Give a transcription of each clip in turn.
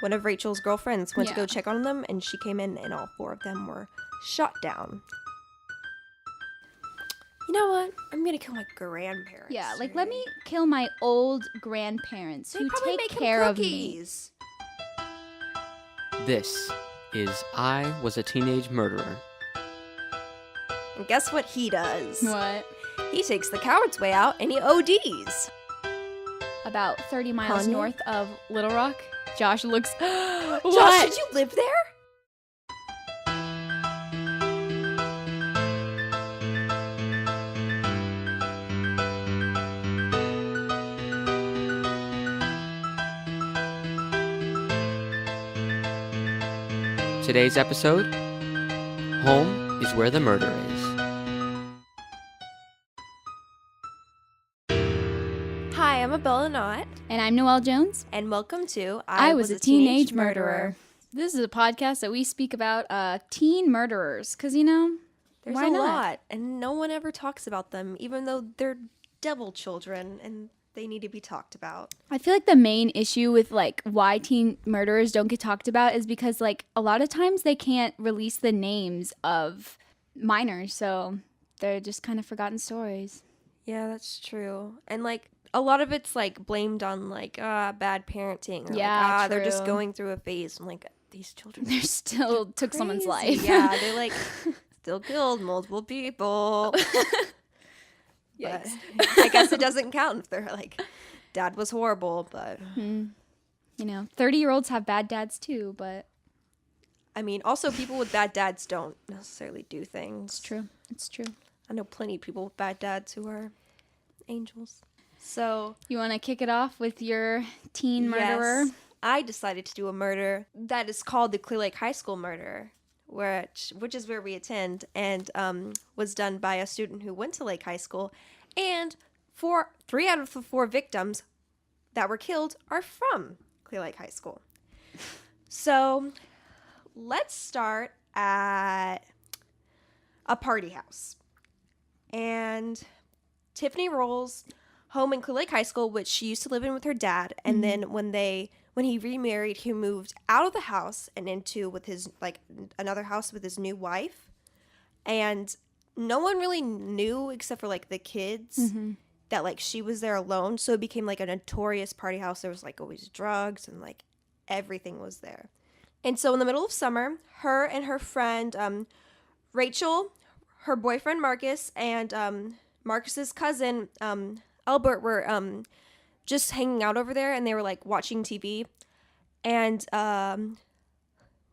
one of Rachel's girlfriends, went to Yeah. go check on them, and she came in, and all 4 of them were shot down. You know what? I'm gonna kill my grandparents. Yeah, like, let me kill my old grandparents who probably take make him care of me. cookies. This is I Was a Teenage Murderer. And guess what he does? What? He takes the coward's way out, and he ODs. About 30 miles Kanye? north of Little Rock. Josh looks... Josh, What? did you live there? Today's episode, Home is Where the Murder Is. Hi, I'm Abella and Noel, And I'm Noel Jones. and welcome to I was a teenage murderer. This is a podcast that we speak about teen murderers. Because, you know, There's why a not? lot, and no one ever talks about them, even though they're devil children, and they need to be talked about. I feel like the main issue with, like, why teen murderers don't get talked about is because, like, a lot of times they can't release the names of minors. So they're just kind of forgotten stories. Yeah, that's true. And, like, a lot of it's, like, blamed on, like, bad parenting. Or Yeah, like, they're just true. going through a phase. I'm like, these children They still took someone's crazy. life. Yeah, they, like, still killed multiple people. But I guess it doesn't count if they're, like, dad was horrible, but... You know, 30-year-olds have bad dads too, but I mean, also, people with bad dads don't necessarily do things. it's true. It's true. I know plenty of people with bad dads who are angels. So, You want to kick it off with your teen murderer? yes, I decided to do a murder that is called the Clear Lake High School murder, which is where we attend, and was done by a student who went to Lake High School. And 3 out of the 4 victims that were killed are from Clear Lake High School. So, let's start at a party house. And Tiffany Roll's home in Clear Lake High School, which she used to live in with her dad, and then when he remarried, he moved out of the house and into with his another house with his new wife. And no one really knew except for like the kids that like she was there alone, so it became like a notorious party house. There was like always drugs and like everything was there. And so in the middle of summer, her and her friend Rachel, her boyfriend Marcus, and Marcus's cousin Albert were just hanging out over there, and they were like watching TV. And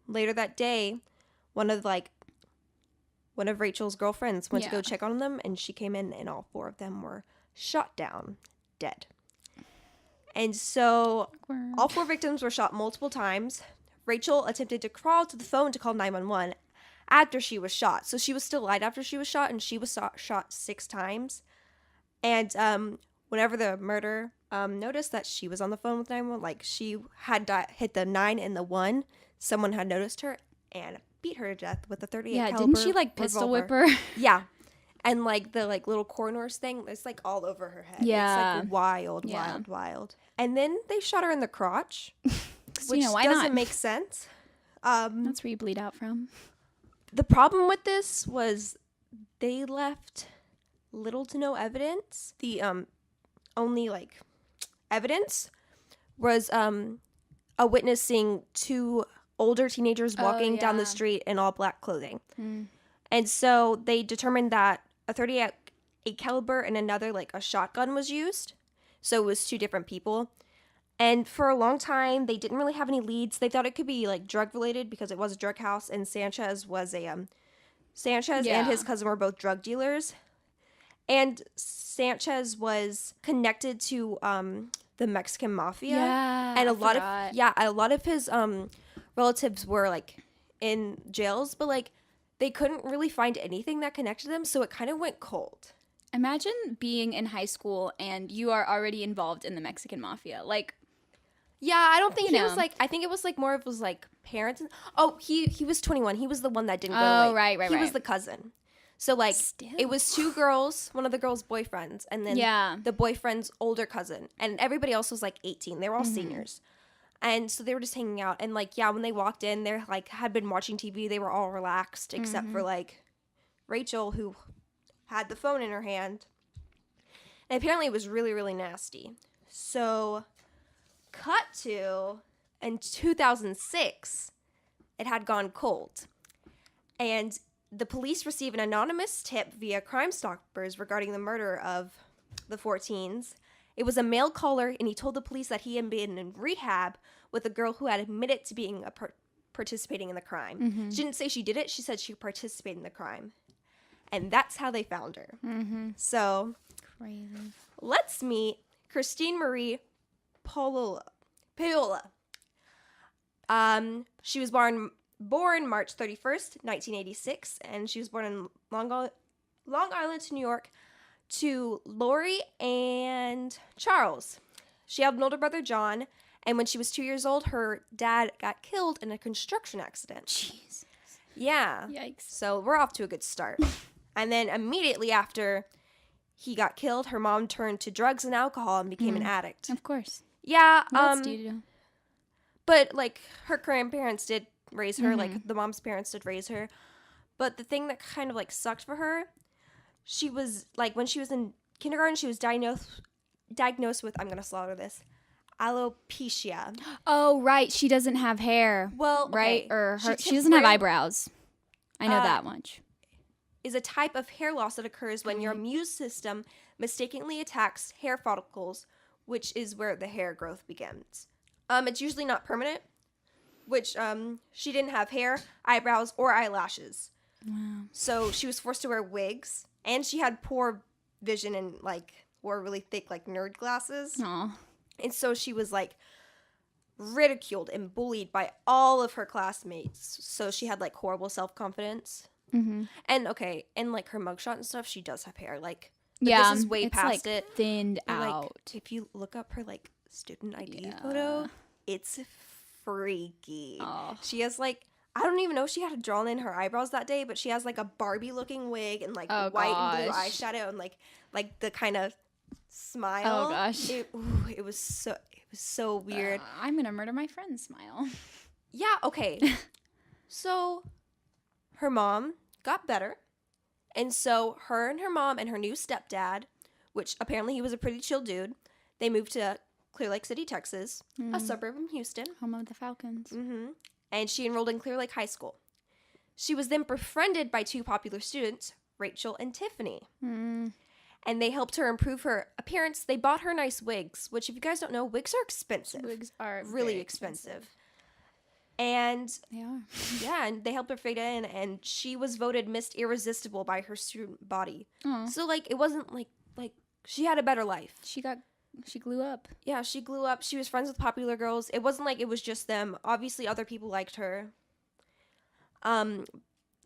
later that day, one of Rachel's girlfriends went to go Yeah. check on them, and she came in, and all 4 of them were shot down, dead. And so Awkward. all 4 victims were shot multiple times. Rachel attempted to crawl to the phone to call 911 after she was shot. So she was still alive after she was shot, and she was shot 6 times. And whenever the murderer noticed that she was on the phone with 911, like she had hit the 9 and the 1, someone had noticed her and beat her to death with a 38 Yeah, caliber didn't she like pistol revolver. whip her? Yeah. And like the like little corners thing, it's like all over her head. Yeah. It's like wild, Yeah. wild. And then they shot her in the crotch, which you know, why doesn't not? make sense. That's where you bleed out from. The problem with this was they left little to no evidence. The only like evidence was a witness seeing 2 older teenagers walking down the yeah. street in all black clothing. And so they determined that a 38 caliber and another like a shotgun was used. So it was 2 different people. And for a long time, they didn't really have any leads. They thought it could be like drug related because it was a drug house, and Sanchez and his cousin were both drug dealers. And Sanchez was connected to the Mexican mafia. Yeah, And I a lot of his relatives were like in jails, but like they couldn't really find anything that connected them, so it kind of went cold. Imagine being in high school and you are already involved in the Mexican mafia. Like, Yeah, I don't think You he was know. like. I think it was like more of his like parents. Oh, he was 21. He was the one that didn't go. Oh, to, like, right. He was the cousin. So like Still. it was 2 girls, one of the girls' boyfriends, and then Yeah. the boyfriend's older cousin, and everybody else was like 18. They were all Mm-hmm. seniors. And so they were just hanging out. And, like, yeah, when they walked in, they, like, had been watching TV. They were all relaxed except for, like, Rachel, who had the phone in her hand. And apparently it was really, really nasty. So, cut to, in 2006, it had gone cold. And the police received an anonymous tip via Crime Stoppers regarding the murder of the 14s. It was a male caller, and he told the police that he had been in rehab with a girl who had admitted to being participating in the crime. She didn't say she did it. She said she participated in the crime. And that's how they found her. So, Crazy. let's meet Christine Marie Paola. She was born March 31st, 1986, and she was born in Long Island, New York, to Lori and Charles. She had an older brother, John, and when she was 2 years old, her dad got killed in a construction accident. Jeez. Yeah. Yikes. So we're off to a good start. And then immediately after he got killed, her mom turned to drugs and alcohol and became an addict. Of course. Yeah. What else do you do? But, like, her grandparents did raise her. Like, the mom's parents did raise her. But the thing that kind of, like, sucked for her, she was, like, when she was in kindergarten, she was diagnosed with, I'm going to slaughter this, alopecia. Oh, right. She doesn't have hair. Well, right? okay. Or she doesn't have eyebrows. I know that much. Is a type of hair loss that occurs when your immune system mistakenly attacks hair follicles, which is where the hair growth begins. It's usually not permanent, which she didn't have hair, eyebrows, or eyelashes. Wow. So she was forced to wear wigs, and she had poor vision and, like, wore really thick, like, nerd glasses. Aw. And so she was, like, ridiculed and bullied by all of her classmates. So she had, like, horrible self-confidence. And, okay, and, like, her mugshot and stuff, she does have hair. Like, but Yeah, this is way it's past like it. thinned But, like, out. if you look up her, like, student ID photo, it's freaky. Oh. She has, like, I don't even know if she had drawn in her eyebrows that day, but she has, like, a Barbie looking wig and, like, white and blue gosh. eyeshadow and, like the kind of smile. Oh, gosh. It was so weird. I'm gonna murder my friend's smile. Yeah, okay. So her mom got better. And so her and her mom and her new stepdad, which apparently he was a pretty chill dude, they moved to Clear Lake City, Texas, a suburb of Houston. Home of the Falcons. And she enrolled in Clear Lake High School. She was then befriended by two popular students, Rachel and Tiffany. And they helped her improve her appearance. They bought her nice wigs, which, if you guys don't know, wigs are expensive. Wigs are really very expensive. And They are. yeah, and they helped her fade in, and she was voted Miss Irresistible by her student body. Aw. So, like, it wasn't like she had a better life. She grew up. Yeah, she grew up. She was friends with popular girls. It wasn't like it was just them. Obviously, other people liked her.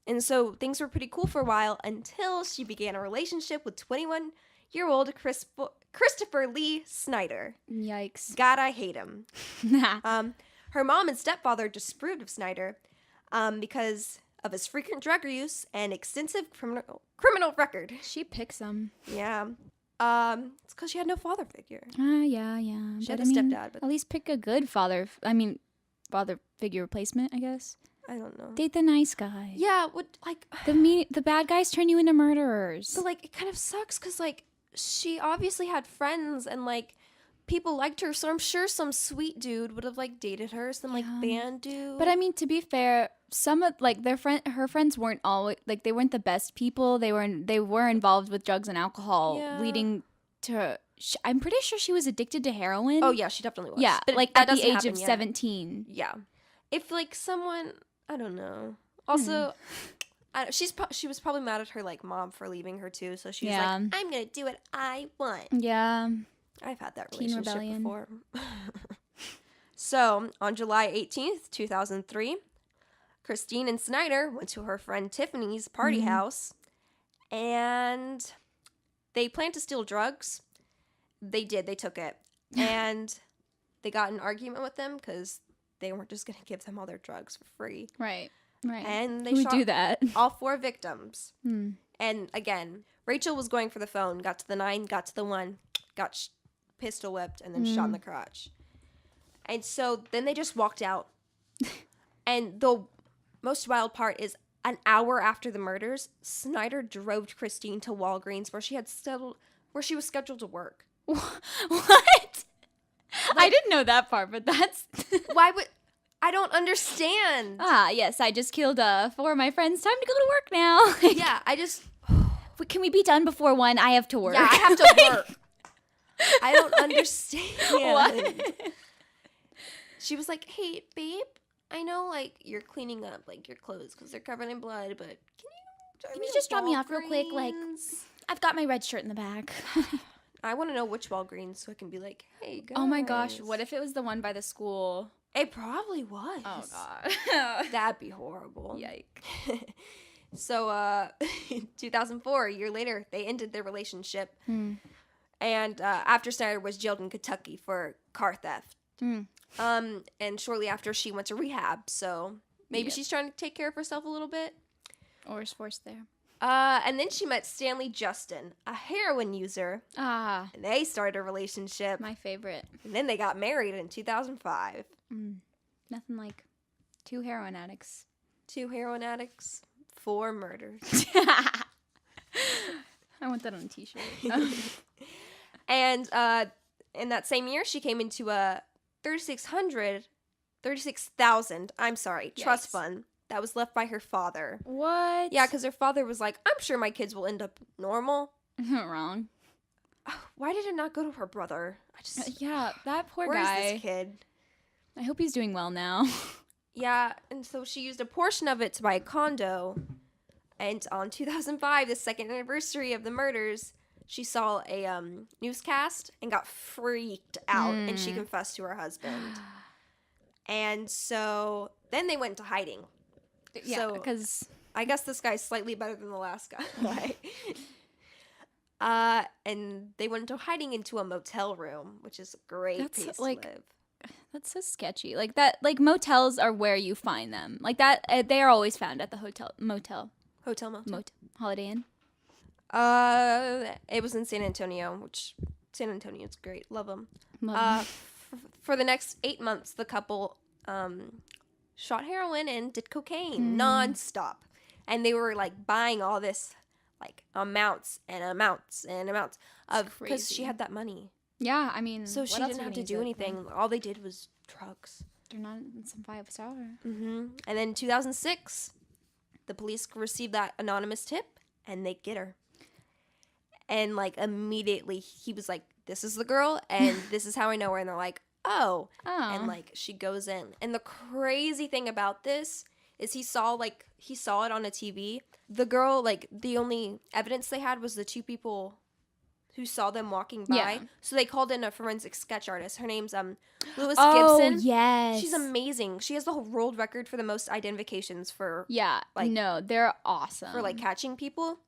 And so things were pretty cool for a while until she began a relationship with 21-year-old Christopher Lee Snyder. Yikes. God, I hate him. Her mom and stepfather disapproved of Snyder because of his frequent drug use and extensive criminal record. She picks them. Yeah. It's because she had no father figure. Yeah. She But had a stepdad, but at least pick a good father figure replacement, I guess. I don't know. Date the nice guy. Yeah, like The bad guys turn you into murderers. but like it kind of sucks because like she obviously had friends and like people liked her, so I'm sure some sweet dude would have like dated her, some like band dude. But I mean, to be fair, some of like her friends weren't always like they weren't the best people. They were involved with drugs and alcohol, Yeah. leading to. I'm pretty sure she was addicted to heroin. Oh yeah, she definitely was. Yeah, but like that at the doesn't age happen of yet. 17. Yeah, if like someone, I don't know. Also, she was probably mad at her like mom for leaving her too. So she was Yeah. like, "I'm gonna do what I want." Yeah. I've had that Teen relationship rebellion. before. So, on July 18th, 2003, Christine and Snyder went to her friend Tiffany's party house, and they planned to steal drugs. They did. They took it. And they got in an argument with them because they weren't just going to give them all their drugs for free. Right. And they Who would shot do that? all 4 victims. Hmm. And again, Rachel was going for the phone, got to the 9, got to the 1, got pistol whipped, and then shot in the crotch. And so then they just walked out. And the most wild part is an hour after the murders, Snyder drove Christine to Walgreens where she was scheduled to work. What? I didn't know that part, but that's... Why would... I don't understand. Yes, I just killed 4 of my friends. Time to go to work now. Yeah, I just... Can we be done before 1? I have to work. Yeah, I have to work. I don't understand. What? She was like, hey, babe, I know, like, you're cleaning up, like, your clothes because they're covered in blood, but Can you just drop me off real quick? Like, I've got my red shirt in the back. I want to know which Walgreens so I can be like, hey, guys. Oh my gosh, what if it was the one by the school? It probably was. Oh god. That'd be horrible. Yikes. So, 2004, a year later, they ended their relationship. And after Snyder was jailed in Kentucky for car theft. And shortly after, she went to rehab. So maybe she's trying to take care of herself a little bit. Or is forced there. And then she met Stanley Justin, a heroin user. And they started a relationship. my favorite. And then they got married in 2005. Nothing like 2 heroin addicts. 2 heroin addicts, 4 murders. I want that on a t-shirt. And in that same year, she came into a $36,000 trust fund that was left by her father. What? Yeah, because her father was like, I'm sure my kids will end up normal. Wrong. Why did it not go to her brother? Yeah, that poor Where's guy. this kid? I hope he's doing well now. Yeah, and so she used a portion of it to buy a condo. And on 2005, the second anniversary of the murders, she saw a newscast and got freaked out, and she confessed to her husband. And so then they went into hiding. Yeah, because I guess this guy's slightly better than the last guy. And they went into hiding into a motel room, which is a great place to live. That's so sketchy. Like that, like motels are where you find them. Like that, they are always found at the motel, Holiday Inn. It was in San Antonio, which San Antonio's great. Love them. For the next 8 months, the couple shot heroin and did cocaine nonstop, and they were like buying all this like amounts of because she had that money. Yeah, I mean, so she didn't have to do anything. All they did was drugs. They're not in some 5-star. And then in 2006, the police received that anonymous tip, and they get her. And like immediately, he was like, "This is the girl, and this is how I know her." And they're like, "Oh," and like she goes in. And the crazy thing about this is he saw it on a TV. The girl, like the only evidence they had was the 2 people who saw them walking by. Yeah. So they called in a forensic sketch artist. Her name's Louis Oh, Gibson. yes. She's amazing. She has the whole world record for the most identifications for they're awesome. for like catching people.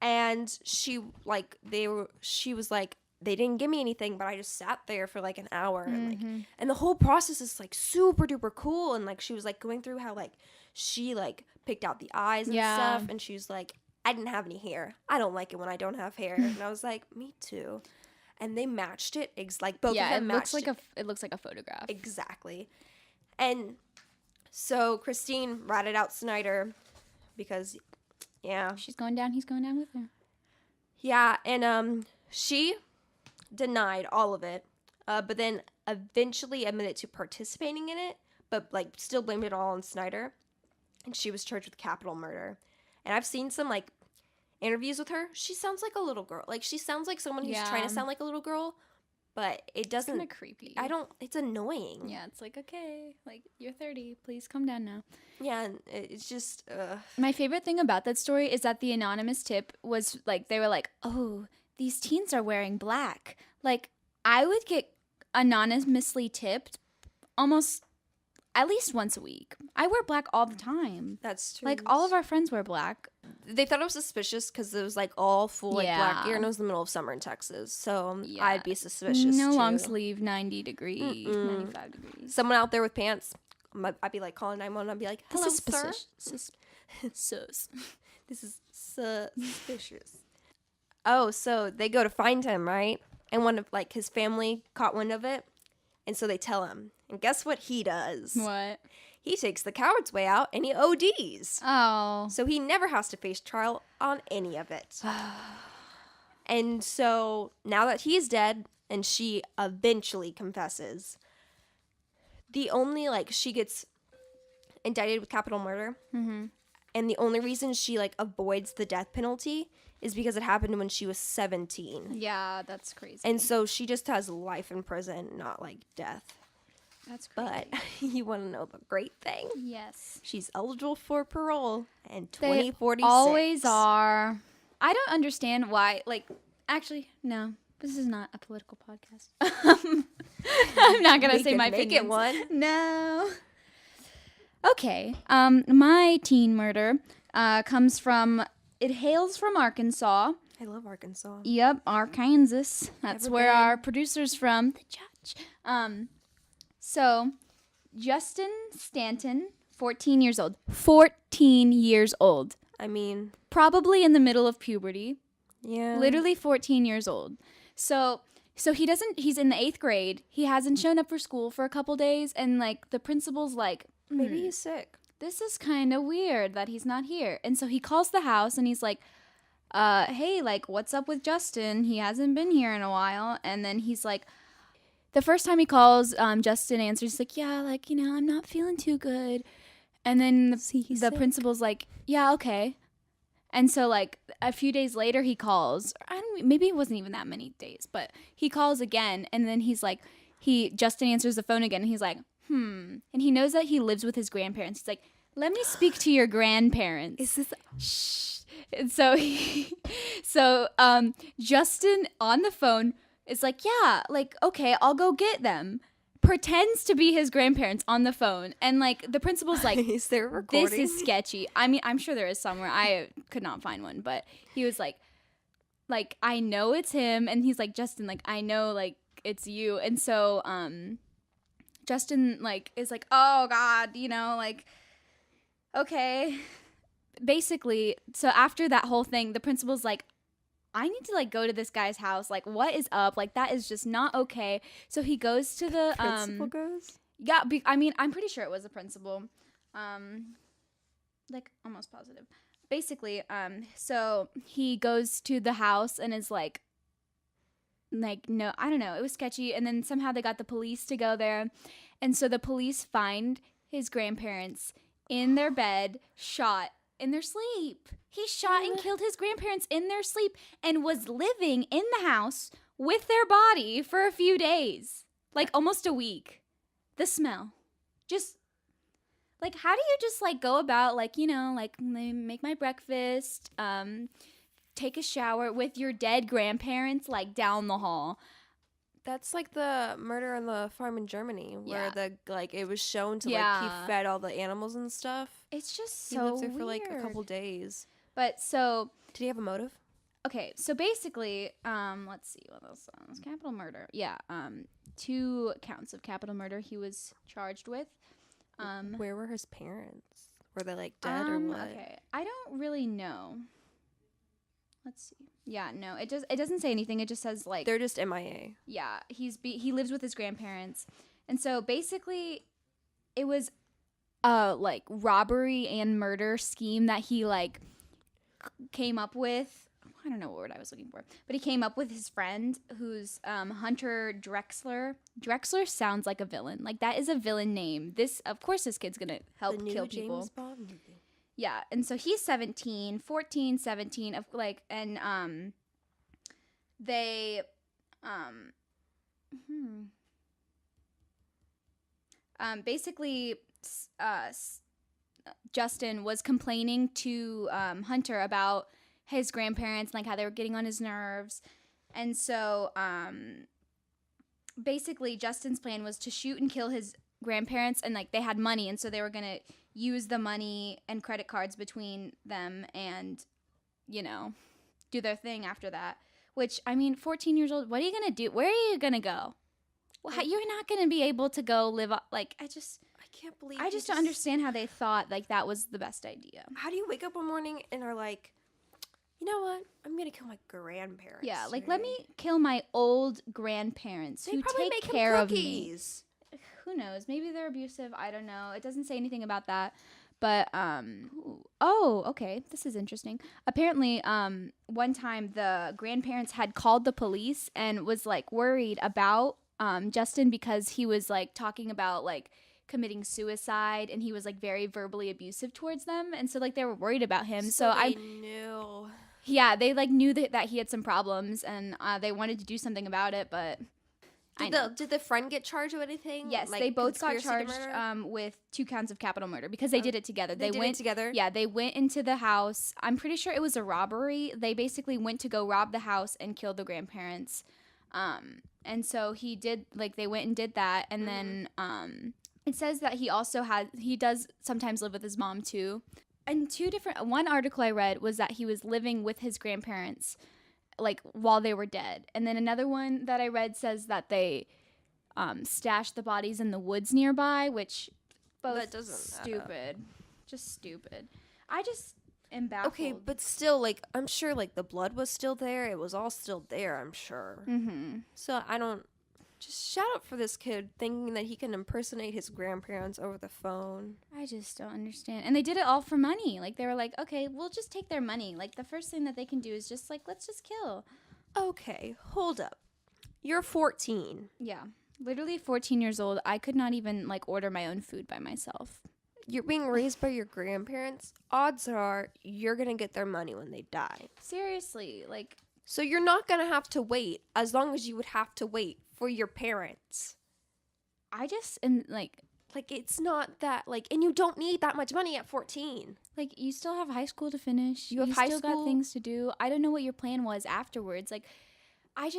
And she was like, they didn't give me anything, but I just sat there for like an hour and and the whole process is like super duper cool. And like she was like going through how like she like picked out the eyes and stuff, and she was like, I didn't have any hair. I don't like it when I don't have hair. And I was like, me too. And they matched it. Both of them matched it. It looks like a photograph. Exactly. And so Christine ratted out Snyder because, yeah. She's going down. He's going down with her. Yeah, and she denied all of it, but then eventually admitted to participating in it, but like still blamed it all on Snyder. And she was charged with capital murder. And I've seen some like interviews with her. She sounds like a little girl. Like she sounds like someone who's trying to sound like a little girl, but it doesn't. Kind of creepy. It's annoying. Yeah, it's like, okay, like you're 30, please calm down now. Yeah, and it's just. My favorite thing about that story is that the anonymous tip was like they were like, oh, these teens are wearing black. Like I would get anonymously tipped almost at least once a week. I wear black all the time. That's true. Like all of our friends wear black. They thought it was suspicious because it was like all full like black gear, and it was in the middle of summer in Texas. So I'd be suspicious. No too. long sleeve, 90 degrees, 95 degrees. Someone out there with pants. I'd be like calling 911. I'd be like, "Hello, sir." This is suspicious. Oh, so they go to find him, right? And one of like his family caught wind of it, And so they tell him. And guess what he does? What? He takes the coward's way out and he ODs. Oh. So he never has to face trial on any of it. And so now that he's dead and she eventually confesses, the only, like, she gets indicted with capital murder. Mm-hmm. And the only reason she, like, avoids the death penalty is because it happened when she was 17. Yeah, that's crazy. And so she just has life in prison, not, like, death. That's crazy. But you want to know the great thing? Yes. She's eligible for parole in They 2046. always are. I don't understand why. Like, actually, no. This is not a political podcast. I'm not gonna We say could my make opinions. it one. No. Okay. My teen murder comes from. It hails from Arkansas. I love Arkansas. Yep, Arkansas. That's Never where been. our producer's from. The judge. So Justin Stanton, 14 years old. 14 years old. I mean, Probably in the middle of puberty. yeah. Literally 14 years old. So he's in the 8th grade. He hasn't shown up for school for a couple days, and like the principal's like, Maybe he's sick. this is kind of weird that he's not here. And so he calls the house and he's like, hey, like, what's up with Justin? He hasn't been here in a while. And then he's like, the first time he calls, Justin answers, he's like, yeah, like, I'm not feeling too good. And then He's the sick. principal's like, yeah, okay. And so, like, a few days later, he calls. Maybe it wasn't even that many days, but he calls again. And then he's like, Justin answers the phone again. And he's like, And he knows that he lives with his grandparents. He's like, let me speak to your grandparents. Is this? Shh. And so Justin on the phone is like, yeah, like, okay, I'll go get them. Pretends to be his grandparents on the phone. And like the principal's like, Is there a recording? this is sketchy. I mean, I'm sure there is somewhere. I could not find one, but he was like, I know it's him. And he's like, Justin, like, I know, like, it's you. And so Justin like is like, oh God, like, okay. Basically, so after that whole thing, the principal's like, I need to like go to this guy's house. Like, what is up? Like, that is just not okay. So he goes to the Principal goes? yeah. I mean, I'm pretty sure it was the principal. Like almost positive. Basically, so he goes to the house and is like, no, I don't know. It was sketchy. And then somehow they got the police to go there, and so the police find his grandparents in their bed, shot in their sleep. He shot and killed his grandparents in their sleep and was living in the house with their body for a few days. Like almost a week. The smell. Just, like, how do you just, like, go about, like, like, make my breakfast, take a shower with your dead grandparents, like, down the hall? That's like the murder on the farm in Germany, where Yeah. it was shown to like Yeah. he fed all the animals and stuff. It's just He so lived there for like a weird. couple days. But so, Did he have a motive? okay, so basically, let's see what else. Capital murder. Yeah, 2 counts of capital murder he was charged with. Where were his parents? Were they like dead or what? Okay, I don't really know. Let's see. Yeah, no, it doesn't say anything. It just says like, They're just MIA. yeah, he lives with his grandparents, and so basically, it was like robbery and murder scheme that he like came up with. I don't know what word I was looking for, but he came up with his friend who's Hunter Drexler. Drexler sounds like a villain. Like, that is a villain name. Of course this kid's gonna help The new kill people. James Bond movie. Yeah, and so he's 14, 17 of like, and they basically Justin was complaining to Hunter about his grandparents, like how they were getting on his nerves. And so basically Justin's plan was to shoot and kill his grandparents, and like they had money, and so they were going to use the money and credit cards between them and, you know, do their thing after that. Which, I mean, 14 years old, what are you going to do? Where are you going to go? Well, you're not going to be able to go live, like, I can't believe I just don't understand how they thought, like, that was the best idea. How do you wake up one morning and are like, you know what? I'm gonna kill my grandparents. Yeah, like today. let me kill my old grandparents They who probably take make care him of me. cookies. Who knows? Maybe they're abusive. I don't know. It doesn't say anything about that. But oh, okay. This is interesting. Apparently, one time the grandparents had called the police and was like worried about Justin because he was like talking about like committing suicide and he was like very verbally abusive towards them, and so like they were worried about him. So they I knew. yeah, they like knew that he had some problems and they wanted to do something about it, but Did the friend get charged with anything? yes, Like they both got conspiracy to charged murder? with 2 counts of capital murder because they did it together. They did it together? Yeah, they went into the house. I'm pretty sure it was a robbery. They basically went to go rob the house and kill the grandparents. And so he did, like, they went and did that. And then it says that he does sometimes live with his mom too. And one article I read was that he was living with his grandparents like while they were dead. And then another one that I read says that they stashed the bodies in the woods nearby, which both That doesn't stupid. Just stupid. I just am baffled. Okay, but still, like, I'm sure, like, the blood was still there. It was all still there, I'm sure. Mm-hmm. So I don't. Just shout out for this kid thinking that he can impersonate his grandparents over the phone. I just don't understand. And they did it all for money. Like, they were like, okay, we'll just take their money. Like, the first thing that they can do is just, like, let's just kill. Okay, hold up. You're 14. Yeah. Literally 14 years old. I could not even, like, order my own food by myself. You're being raised by your grandparents. Odds are you're going to get their money when they die. Seriously. Like, So you're not going to have to wait as long as you would have to wait for your parents. I just am, like, It's not that, and you don't need that much money at 14. you still have high school to finish. You have high still school. got things to do. I don't know what your plan was afterwards. Like, I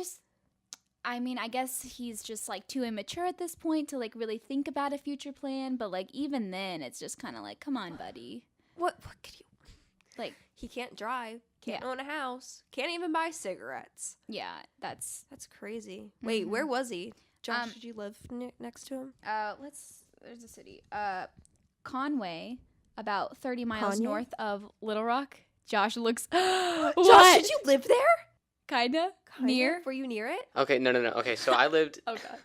guess he's just, like, too immature at this point to, like, really think about a future plan. But, like, even then, it's just kind of like, come on, buddy. What could you... Like, He can't drive, can't Yeah. own a house, can't even buy cigarettes. yeah, that's, That's crazy. Wait, where was he? Josh, did you live next to him? there's a city. Conway, about 30 miles Kanye? north of Little Rock. Josh looks, Josh, what? did you live there? Kinda? Near? Were you near it? Okay, no. Okay, so I lived Oh, God.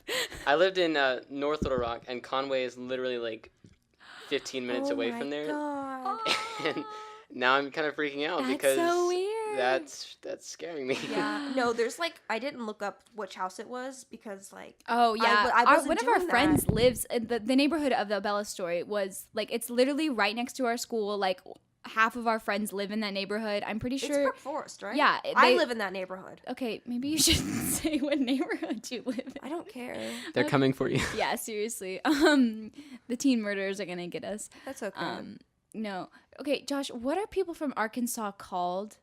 I lived in North Little Rock, and Conway is literally like 15 minutes Oh away my from there. God. And now I'm kind of freaking out That's because so weird. that's scaring me. Yeah. No, there's I didn't look up which house it was because Oh yeah, I wasn't one of our doing friends that. lives in the neighborhood of the Abella story was like it's literally right next to our school. Like half of our friends live in that neighborhood. I'm pretty It's sure. Brook Forest, right? Yeah, I they- live in that neighborhood. Okay, maybe you shouldn't say what neighborhood you live in. I don't care. They're coming for you. Yeah, seriously. The teen murderers are gonna get us. That's okay. No. Okay, Josh, what are people from Arkansas called?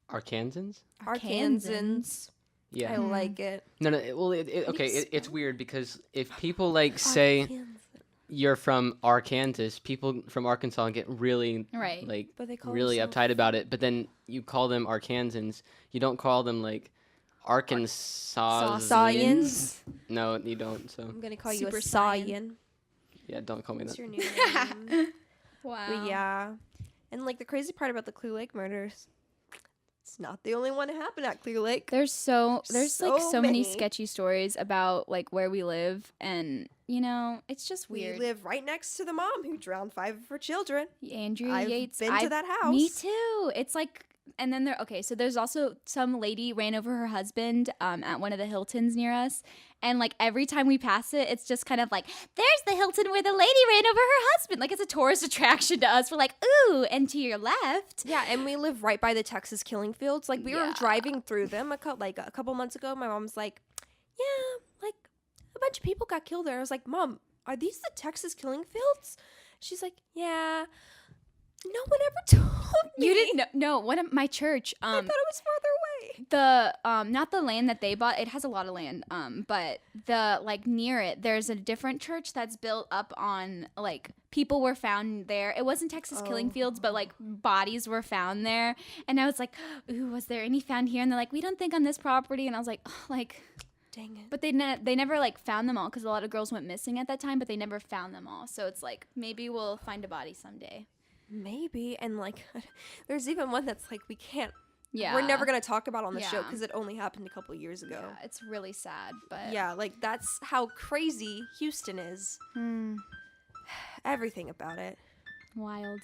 Arkansans? Arkansans. Yeah. I like it. No. It's weird because if people say you're from Arkansas, people from Arkansas get really Right. But they call really themselves- uptight about it. But then you call them Arkansans. You don't call them Arkansasians. Sawyans. No, you don't. So I'm gonna call you a Super Saiyan. yeah, don't call me What's that. your new name? Wow. But yeah. And the crazy part about the Clear Lake murders, it's not the only one to happen at Clear Lake. There's so So many many. sketchy stories about where we live, and it's just We weird. live right next to the mom who drowned 5 of her children. Andrea I've Yates. been to that house. Me too. It's and then so there's also some lady ran over her husband at one of the Hiltons near us, and every time we pass it, it's just kind of there's the Hilton where the lady ran over her husband. It's a tourist attraction to us. We're like, ooh, and to your left. Yeah, and we live right by the Texas killing fields. We were Yeah. driving through them a couple months ago. My mom's like, yeah, a bunch of people got killed there. I was like, Mom, are these the Texas killing fields? She's like, yeah. No one ever told me. You didn't know? No, one of my church. I thought it was farther away. The not the land that they bought, it has a lot of land, but the near it there's a different church that's built up on people were found there. It wasn't Texas killing fields, but bodies were found there, and I was like, ooh, was there any found here? And they're like, we don't think on this property, and I was like, oh, Dang it. but they never found them all because a lot of girls went missing at that time, but they never found them all. So it's maybe we'll find a body someday. Maybe. And there's even one that's we can't Yeah. we're never gonna talk about on the show Yeah. because it only happened a couple years ago. Yeah, it's really sad, but Yeah, like that's how crazy Houston is. Everything about it. Wild.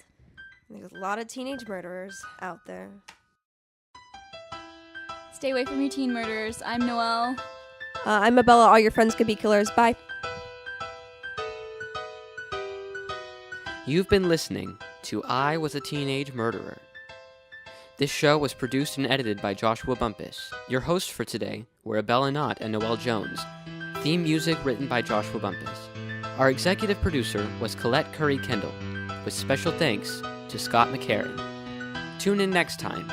There's a lot of teenage murderers out there. Stay away from your teen murderers. I'm Noel. I'm Abella. All your friends could be killers. Bye. You've been listening to I Was a Teenage Murderer. This show was produced and edited by Joshua Bumpus. Your hosts for today were Abella Knott and Noel Jones. Theme music written by Joshua Bumpus. Our executive producer was Colette Curry Kendall, with special thanks to Scott McCarran. Tune in next time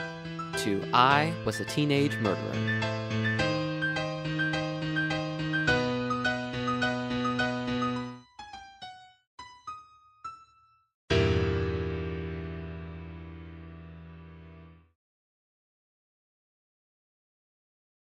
to I Was a Teenage Murderer.